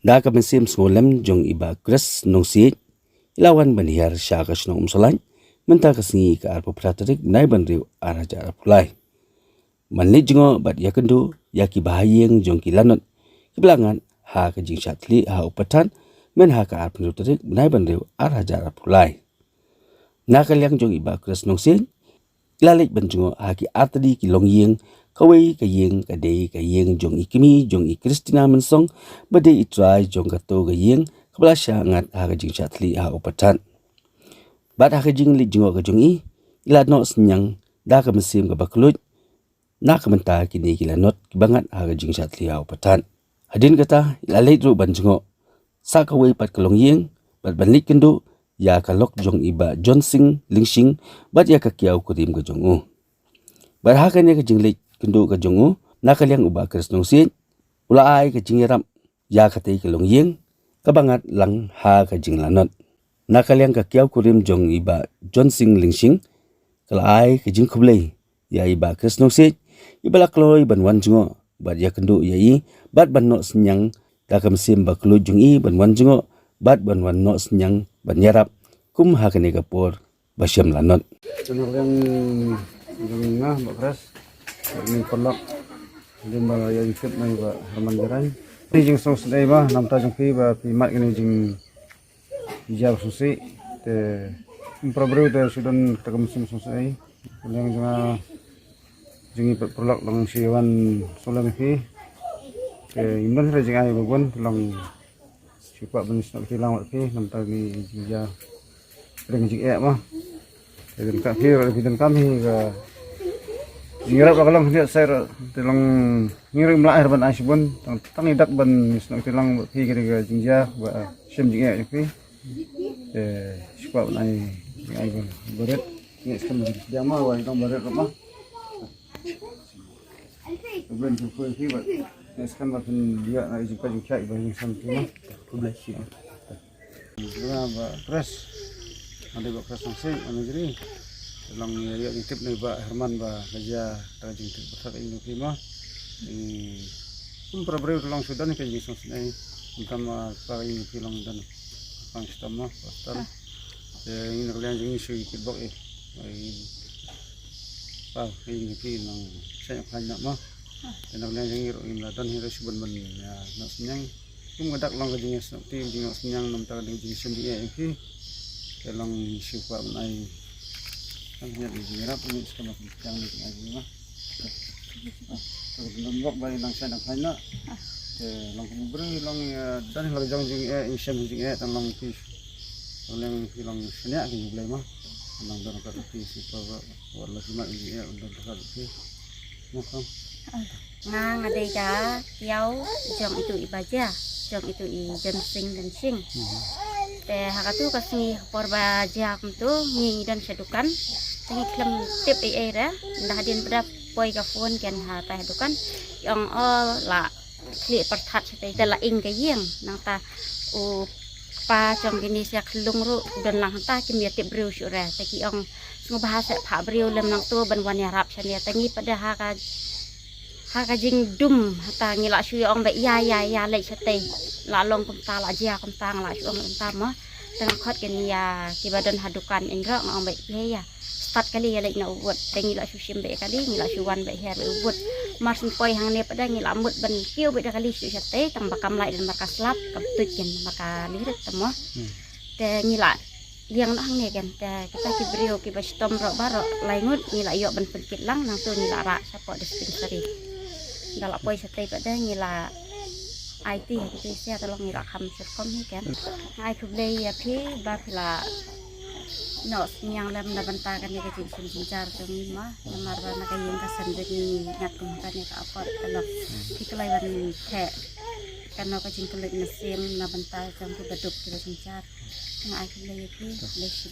Da ka mesim ngolem jong iba kres nong si ilawan banhiar syakas nong umsalan menta kasingi ka arpo pratarik nai banriu araja arpulai manlit jongo bat yakendu yaki bahayeng jong kilanot kibelangan ha ka jing syatli ha upatan men ha ka arpo pratarik nai banriu araja arpulai nakaliang jong iba kres nong si ilalik banjongo ha ki atadi ki longyeng kawai kayeng kadei kayeng jong ikimi jong i Kristina mensong badai itrai jong kato kayeng kabla syangat ha kajing syatli ha upatan bat ha kajing li jongo kajong i ila no senyang da ka mesim ka baklut na ka menta kini kilanot kibangat ha kajing syatli ha upatan hadin kata ilalait ru banjongo sa kawai pat kalongyeng bat banlik kendu ya kalok jong iba Johnsing Lingsing bat ya kakiau kurim kajong u bat ha kanya kajing lik kendu ka jongu nakaliang uba kres nong sin ulai ka jingiram ya katai ka longyeng kabangat lang ha ka jinglanot nakaliang ka kiau kurim jong iba Johnsing Lingsing kalai ka jing kublai ya iba kres nong sin ibala kloi banwan jongo bat ya kendu ya i bat banno senyang da ka mesim ba klu jong i banwan jongo bat banwan no senyang banyarap kum ha ka ne kapor basyam lanot nakaliang jong nga bakras ini kolak din ba yang tip na ba Herman Garan ni jing song sedai ba namta jing pi ba pi mat ini jing hijab susi te improbrew te sudan takam sim song sedai yang jing perlak lang siwan solam pi ke imban ra jing ai bagon lang sipa benis nak hilang wat pi namta ni hijab ring jing e ma dan ka pi ra bidan kami ga ngirap kalang dia saya telang ngirim lahir ban asbun tang idak ban misnak telang pi kira jingja ba sim jinga pi sebab nai ai ban berat ni sekam dia ma wa tang berat rumah ben tu pi ba ni sekam ba dia nai jingka jingka ba ni sam tu ma publish ba press ada ba press nang sei anjri lang ya tip ni ba Herman ba kerja tajing tip besar ini prima prabre lang sudah ni kajing sosai utama para ini film dan pang stama pasal ini kalian jing isu kitbok ini film saya banyak mah dan kalian jing ini dan hero sebenarnya ya nak senyang ngadak lang kajing tim jing senyang nam ta jing sendiri ini lang isu pa nai hanya di sini pun sekarang yang di sini mah, lembab balik langsung nak hanya, langsung beri lang dan kalau jangan jeng insyam jeng tentang pis, orang bilang seni akan boleh mah, lang dan kat pis supaya warla cuma jeng untuk kat pis, macam. Ngang ada ka kiau jong itu ibaja, jong itu I Johnsing dan Sing. Te hakatu kasih porba jak tu ngi dan sedukan. Tangi klem tip era ndah din berap poi ka phone kan ha ta dukan yang la kli pertat te la ing ka yeng nang ta u pa trong gini sia klung ru dan lang ta kim ya tip breu syura ta ki ong ngo bahasa pha breu lem nang tu ban wan arab chania tangi pada ha ka jing dum ta ngi la syu ong ba ya le chate la long kum ta la jia kum tang la syu ong ta ma tang khot kan ya ki badan hadukan ingro ong ba ya empat kali ya lagi nak buat tengi lah susim be kali ngi lah suwan be her be buat marsin poi hang ne pada ngi lah mut ban kiu be kali su sate tang bakam lai dan maka slap kam tujen maka lirit temo te ngi lah liang hang ne kan te kita ki brio ki bastom ro baro laingut ngi lah yo ban penkit lang nang tu ngi lah ra sapo dispensary dalak poi sate pada ngi lah IT gitu sia tolong ngi lah kham serkom ni kan ai kublai ya pi ba pila no yang dalam nabantakan ni kecil sebentar tu ni mah namar bana kayeng kasan jadi ngat kumatan ni ka apa kalau kita lagi teh karena kecil kulit mesin nabantakan tu beduk kita sebentar ngai kublai ya pi lesi